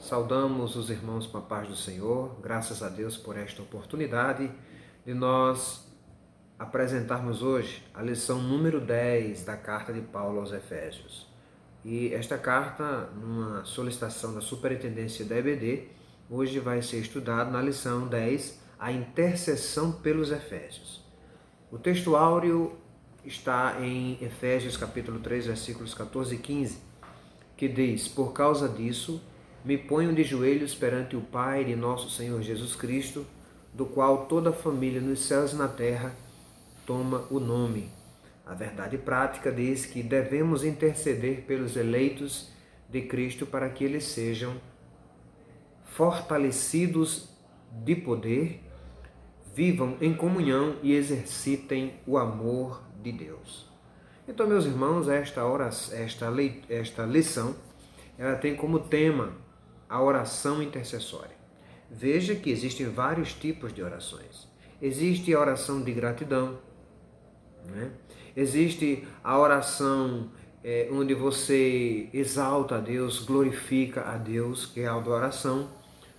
Saudamos os irmãos com a paz do Senhor, graças a Deus por esta oportunidade de nós apresentarmos hoje a lição número 10 da carta de Paulo aos Efésios. E esta carta, numa solicitação da Superintendência da EBD, hoje vai ser estudado na lição 10, a intercessão pelos Efésios. O texto áureo está em Efésios capítulo 3, versículos 14 e 15, que diz: "Por causa disso, me ponho de joelhos perante o Pai de nosso Senhor Jesus Cristo, do qual toda a família nos céus e na terra toma o nome." A verdade prática diz que devemos interceder pelos eleitos de Cristo para que eles sejam fortalecidos de poder, vivam em comunhão e exercitem o amor de Deus. Então, meus irmãos, esta lição, ela tem como tema a oração intercessória. Veja que existem vários tipos de orações. Existe a oração de gratidão, né? Existe a oração onde você exalta a Deus, glorifica a Deus, que é a adoração,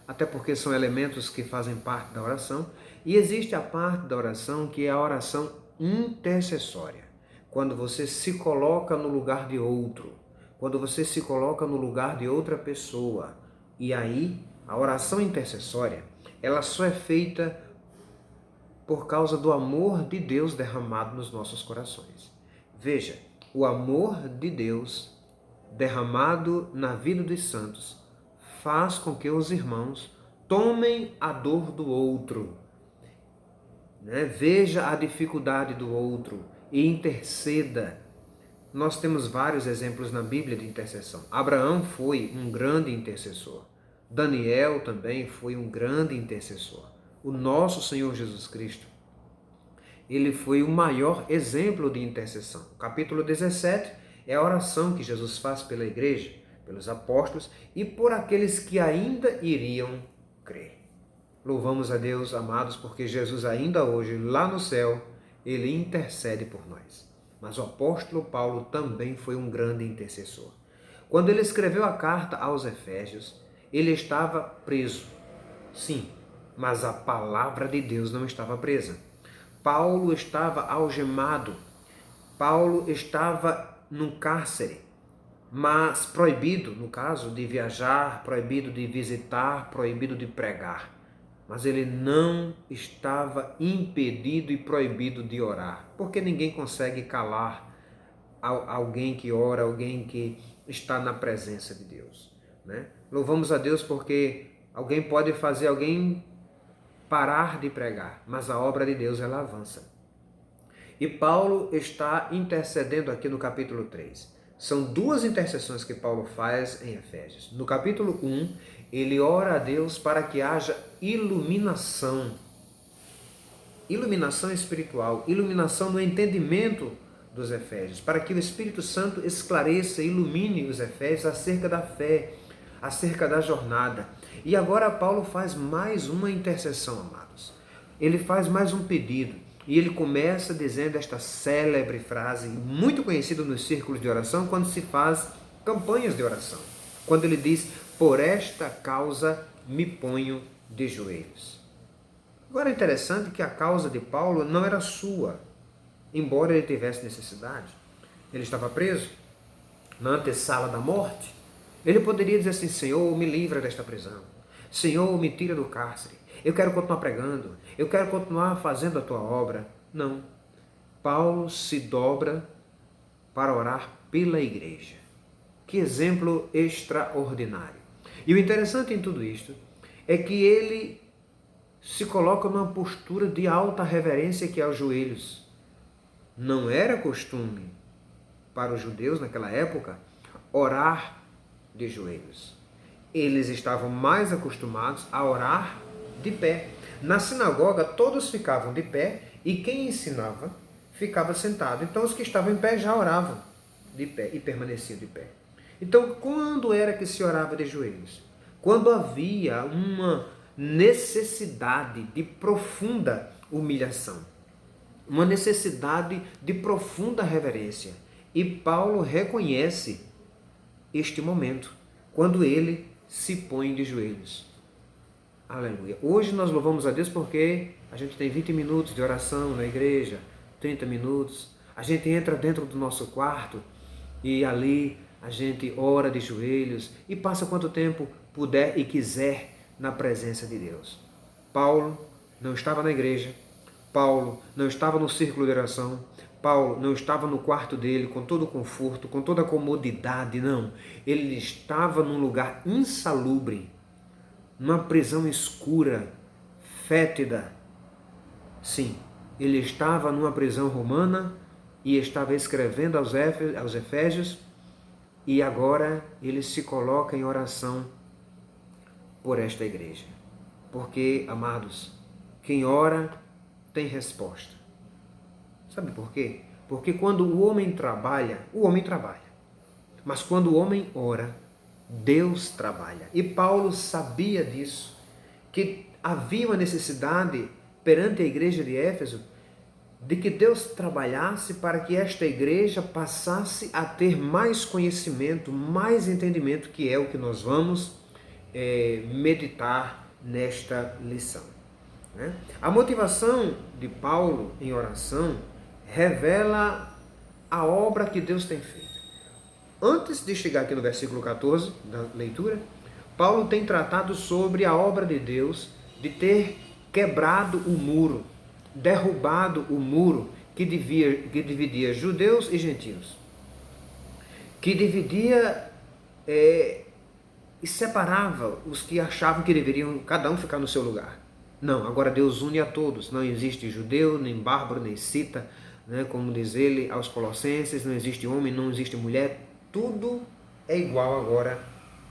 até porque são elementos que fazem parte da oração. E existe a parte da oração que é a oração intercessória, quando você se coloca no lugar de outro, quando você se coloca no lugar de outra pessoa. E aí, a oração intercessória, ela só é feita por causa do amor de Deus derramado nos nossos corações. Veja, o amor de Deus derramado na vida dos santos faz com que os irmãos tomem a dor do outro, né? Veja a dificuldade do outro e interceda. Nós temos vários exemplos na Bíblia de intercessão. Abraão foi um grande intercessor. Daniel também foi um grande intercessor. O nosso Senhor Jesus Cristo, ele foi o maior exemplo de intercessão. O capítulo 17 é a oração que Jesus faz pela igreja, pelos apóstolos e por aqueles que ainda iriam crer. Louvamos a Deus, amados, porque Jesus ainda hoje, lá no céu, ele intercede por nós. Mas o apóstolo Paulo também foi um grande intercessor. Quando ele escreveu a carta aos Efésios, ele estava preso. Sim, mas a palavra de Deus não estava presa. Paulo estava algemado. Paulo estava num cárcere, mas proibido, no caso, de viajar, proibido de visitar, proibido de pregar. Mas ele não estava impedido e proibido de orar, porque ninguém consegue calar alguém que ora, alguém que está na presença de Deus, né? Louvamos a Deus porque alguém pode fazer alguém parar de pregar, mas a obra de Deus, ela avança. E Paulo está intercedendo aqui no capítulo 3. São duas intercessões que Paulo faz em Efésios. No capítulo 1, ele ora a Deus para que haja iluminação. Iluminação espiritual, iluminação no entendimento dos Efésios, para que o Espírito Santo esclareça e ilumine os Efésios acerca da fé, acerca da jornada. E agora Paulo faz mais uma intercessão, amados. Ele faz mais um pedido. E ele começa dizendo esta célebre frase, muito conhecida nos círculos de oração, quando se faz campanhas de oração. Quando ele diz: "Por esta causa me ponho de joelhos." Agora é interessante que a causa de Paulo não era sua, embora ele tivesse necessidade. Ele estava preso, na antessala da morte. Ele poderia dizer assim: "Senhor, me livra desta prisão. Senhor, me tira do cárcere. Eu quero continuar pregando. Eu quero continuar fazendo a tua obra." Não. Paulo se dobra para orar pela igreja. Que exemplo extraordinário. E o interessante em tudo isto é que ele se coloca numa postura de alta reverência, que é aos joelhos. Não era costume para os judeus naquela época orar de joelhos. Eles estavam mais acostumados a orar de pé. Na sinagoga, todos ficavam de pé e quem ensinava ficava sentado. Então, os que estavam em pé já oravam de pé e permaneciam de pé. Então, quando era que se orava de joelhos? Quando havia uma necessidade de profunda humilhação, uma necessidade de profunda reverência. E Paulo reconhece este momento, quando ele se põem de joelhos. Aleluia. Hoje nós louvamos a Deus porque a gente tem 20 minutos de oração na igreja, 30 minutos. A gente entra dentro do nosso quarto e ali a gente ora de joelhos e passa quanto tempo puder e quiser na presença de Deus. Paulo não estava na igreja, Paulo não estava no círculo de oração, Paulo não estava no quarto dele com todo o conforto, com toda a comodidade, não. Ele estava num lugar insalubre, numa prisão escura, fétida. Sim, ele estava numa prisão romana e estava escrevendo aos Efésios, e agora ele se coloca em oração por esta igreja. Porque, amados, quem ora tem resposta. Sabe por quê? Porque quando o homem trabalha. Mas quando o homem ora, Deus trabalha. E Paulo sabia disso, que havia uma necessidade perante a igreja de Éfeso de que Deus trabalhasse para que esta igreja passasse a ter mais conhecimento, mais entendimento, que é o que nós vamos meditar nesta lição. Né? A motivação de Paulo em oração revela a obra que Deus tem feito. Antes de chegar aqui no versículo 14 da leitura, Paulo tem tratado sobre a obra de Deus de ter quebrado o muro, derrubado o muro que dividia judeus e gentios, que dividia e separava os que achavam que deveriam cada um ficar no seu lugar. Não, agora Deus une a todos, não existe judeu, nem bárbaro, nem cita, né? Como diz ele aos Colossenses, não existe homem, não existe mulher, tudo é igual agora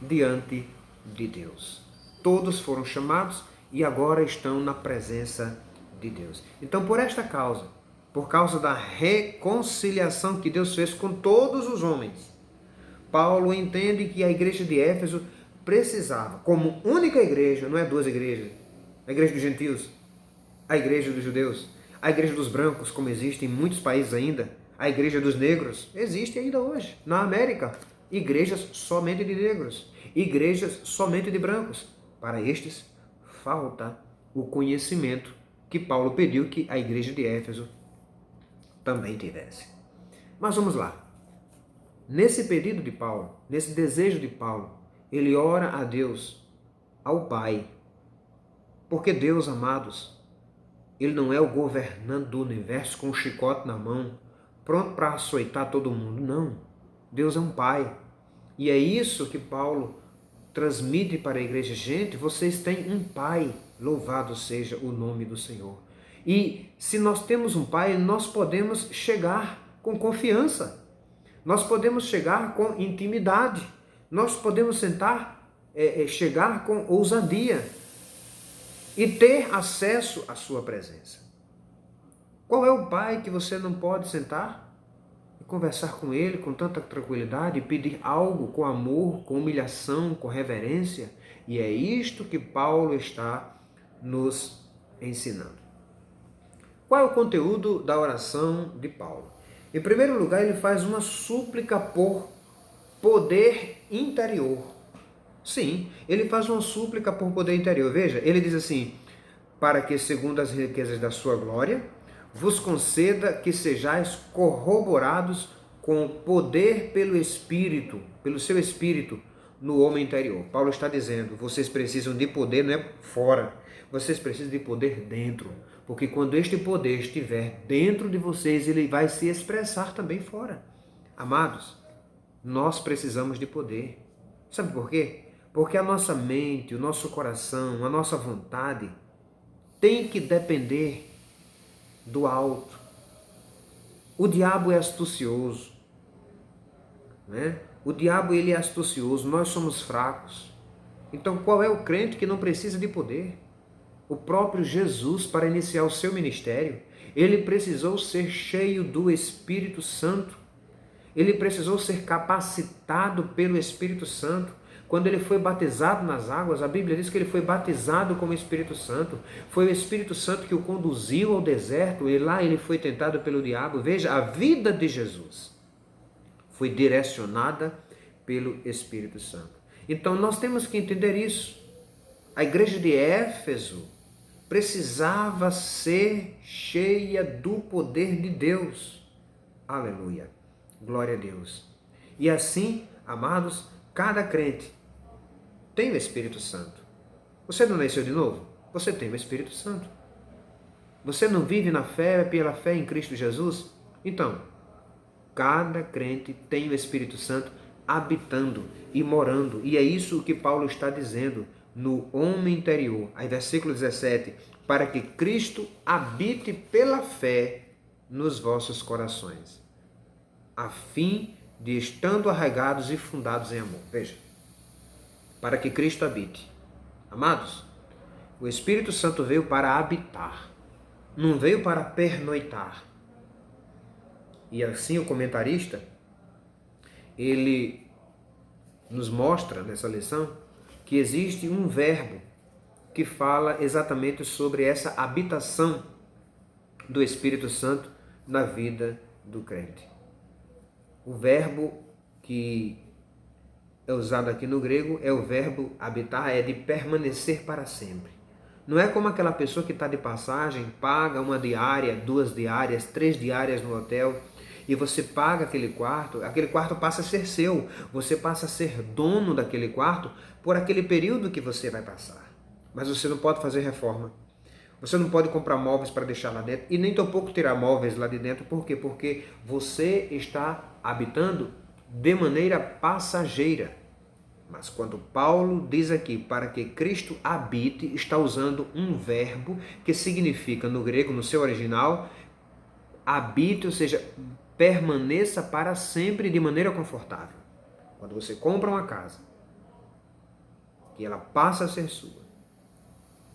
diante de Deus. Todos foram chamados e agora estão na presença de Deus. Então, por esta causa, por causa da reconciliação que Deus fez com todos os homens, Paulo entende que a igreja de Éfeso precisava, como única igreja, não é duas igrejas, a igreja dos gentios, a igreja dos judeus, a igreja dos brancos, como existe em muitos países ainda, a igreja dos negros, existe ainda hoje, na América, igrejas somente de negros, igrejas somente de brancos. Para estes, falta o conhecimento que Paulo pediu que a igreja de Éfeso também tivesse. Mas vamos lá. Nesse pedido de Paulo, nesse desejo de Paulo, ele ora a Deus, ao Pai. Porque Deus, amados, ele não é o governante do universo com um chicote na mão, pronto para açoitar todo mundo. Não. Deus é um Pai. E é isso que Paulo transmite para a igreja. Gente, vocês têm um Pai. Louvado seja o nome do Senhor. E se nós temos um Pai, nós podemos chegar com confiança. Nós podemos chegar com intimidade. Nós podemos chegar com ousadia e ter acesso à sua presença. Qual é o Pai que você não pode sentar e conversar com Ele com tanta tranquilidade e pedir algo com amor, com humilhação, com reverência? E é isto que Paulo está nos ensinando. Qual é o conteúdo da oração de Paulo? Em primeiro lugar, ele faz uma súplica por poder interior. Sim, ele faz uma súplica por poder interior. Veja, ele diz assim: para que, segundo as riquezas da sua glória, vos conceda que sejais corroborados com poder pelo Espírito, pelo seu Espírito, no homem interior. Paulo está dizendo, vocês precisam de poder, não é fora, vocês precisam de poder dentro, porque quando este poder estiver dentro de vocês, ele vai se expressar também fora. Amados, nós precisamos de poder. Sabe por quê? Porque a nossa mente, o nosso coração, a nossa vontade tem que depender do alto. O diabo é astucioso, né? O diabo, ele é astucioso, nós somos fracos. Então, qual é o crente que não precisa de poder? O próprio Jesus, para iniciar o seu ministério, ele precisou ser cheio do Espírito Santo. Ele precisou ser capacitado pelo Espírito Santo. Quando ele foi batizado nas águas, a Bíblia diz que ele foi batizado com o Espírito Santo. Foi o Espírito Santo que o conduziu ao deserto e lá ele foi tentado pelo diabo. Veja, a vida de Jesus foi direcionada pelo Espírito Santo. Então nós temos que entender isso. A igreja de Éfeso precisava ser cheia do poder de Deus. Aleluia. Glória a Deus. E assim, amados, cada crente tem o Espírito Santo. Você não nasceu de novo? Você tem o Espírito Santo. Você não vive na fé, pela fé em Cristo Jesus? Então, cada crente tem o Espírito Santo habitando e morando. E é isso que Paulo está dizendo no homem interior. Aí versículo 17, para que Cristo habite pela fé nos vossos corações, a fim de estando arraigados e fundados em amor. Veja, para que Cristo habite. Amados, o Espírito Santo veio para habitar, não veio para pernoitar. E assim o comentarista, ele nos mostra nessa lição que existe um verbo que fala exatamente sobre essa habitação do Espírito Santo na vida do crente. O verbo que é usado aqui no grego é o verbo habitar, é de permanecer para sempre. Não é como aquela pessoa que está de passagem, paga uma diária, 2 diárias, 3 diárias no hotel, e você paga aquele quarto passa a ser seu, você passa a ser dono daquele quarto por aquele período que você vai passar. Mas você não pode fazer reforma, você não pode comprar móveis para deixar lá dentro, e nem tampouco tirar móveis lá de dentro. Por quê? Porque você está habitando de maneira passageira. Mas quando Paulo diz aqui para que Cristo habite, está usando um verbo que significa no grego, no seu original, habite, ou seja, permaneça para sempre de maneira confortável. Quando você compra uma casa, que ela passa a ser sua,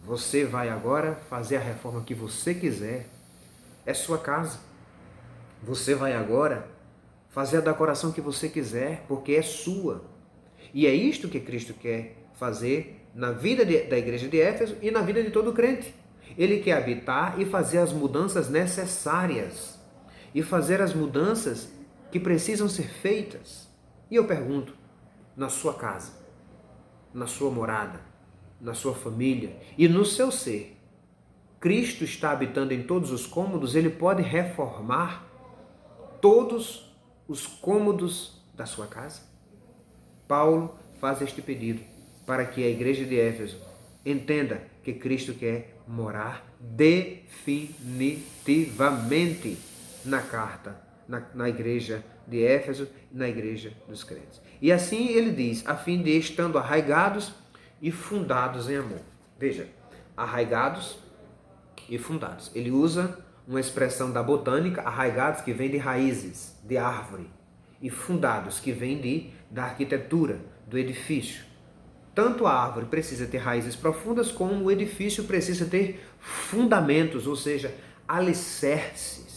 você vai agora fazer a reforma que você quiser, é sua casa. Você vai agora fazer a decoração que você quiser, porque é sua. E é isto que Cristo quer fazer na vida da igreja de Éfeso e na vida de todo crente. Ele quer habitar e fazer as mudanças necessárias. E fazer as mudanças que precisam ser feitas. E eu pergunto, na sua casa, na sua morada, na sua família e no seu ser, Cristo está habitando em todos os cômodos? Ele pode reformar todos os cômodos da sua casa? Paulo faz este pedido para que a igreja de Éfeso entenda que Cristo quer morar definitivamente na na igreja de Éfeso e na igreja dos crentes. E assim ele diz, a fim de estando arraigados e fundados em amor. Veja, arraigados e fundados. Ele usa uma expressão da botânica, arraigados, que vem de raízes, de árvore, e fundados, que vem da arquitetura, do edifício. Tanto a árvore precisa ter raízes profundas, como o edifício precisa ter fundamentos, ou seja, alicerces.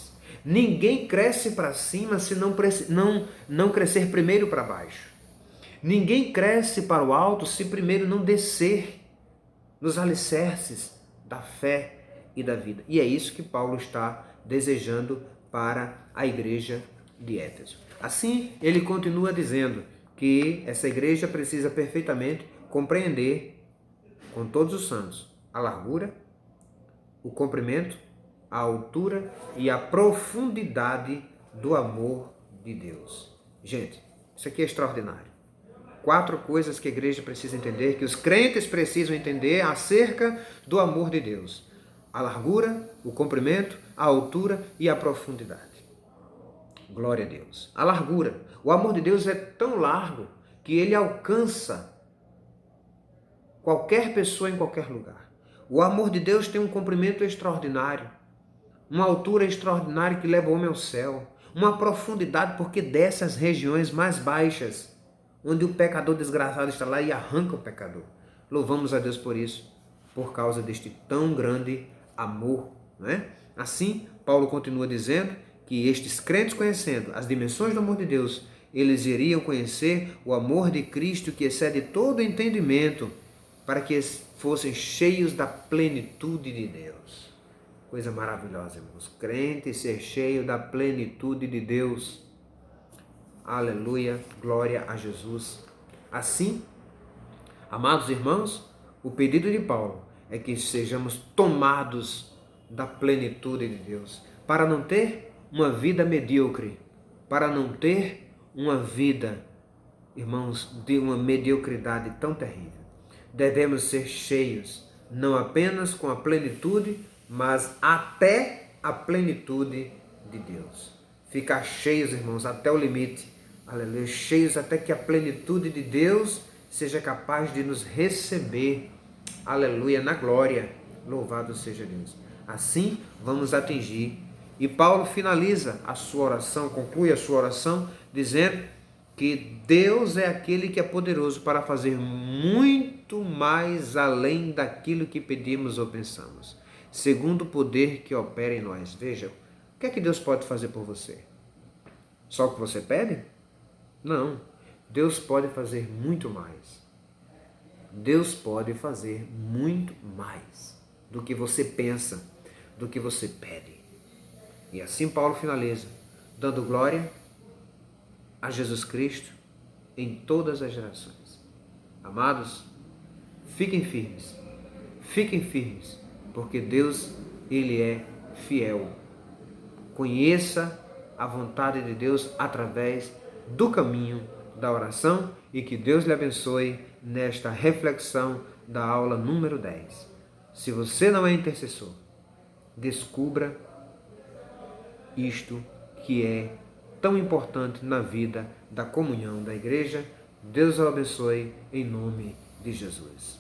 Ninguém cresce para cima se não crescer primeiro para baixo. Ninguém cresce para o alto se primeiro não descer nos alicerces da fé e da vida. E é isso que Paulo está desejando para a igreja de Éfeso. Assim, ele continua dizendo que essa igreja precisa perfeitamente compreender com todos os santos a largura, o comprimento, a altura e a profundidade do amor de Deus. Gente, isso aqui é extraordinário. 4 coisas que a igreja precisa entender, que os crentes precisam entender acerca do amor de Deus: a largura, o comprimento, a altura e a profundidade. Glória a Deus. A largura. O amor de Deus é tão largo que ele alcança qualquer pessoa em qualquer lugar. O amor de Deus tem um comprimento extraordinário, uma altura extraordinária que leva o homem ao céu, uma profundidade porque desce às regiões mais baixas, onde o pecador desgraçado está lá e arranca o pecador. Louvamos a Deus por isso, por causa deste tão grande amor, não é? Assim, Paulo continua dizendo que estes crentes, conhecendo as dimensões do amor de Deus, eles iriam conhecer o amor de Cristo que excede todo entendimento, para que fossem cheios da plenitude de Deus. Coisa maravilhosa, irmãos. Crente ser cheio da plenitude de Deus. Aleluia, glória a Jesus. Assim, Amados irmãos, o pedido de Paulo é que sejamos tomados da plenitude de Deus, para não ter uma vida medíocre, para não ter uma vida, irmãos, de uma mediocridade tão terrível. Devemos ser cheios, não apenas com a plenitude, mas até a plenitude de Deus. Ficar cheios, irmãos, até o limite. Aleluia, cheios até que a plenitude de Deus seja capaz de nos receber. Aleluia, na glória. Louvado seja Deus. Assim vamos atingir. E Paulo finaliza a sua oração, conclui a sua oração, dizendo que Deus é aquele que é poderoso para fazer muito mais além daquilo que pedimos ou pensamos, segundo o poder que opera em nós. Veja, o que é que Deus pode fazer por você? Só o que você pede? Não. Deus pode fazer muito mais. Deus pode fazer muito mais do que você pensa, do que você pede. E assim Paulo finaliza, dando glória a Jesus Cristo em todas as gerações. Amados, fiquem firmes, porque Deus, Ele é fiel. Conheça a vontade de Deus através do caminho da oração e que Deus lhe abençoe nesta reflexão da aula número 10. Se você não é intercessor, descubra isto que é tão importante na vida da comunhão da igreja. Deus o abençoe em nome de Jesus.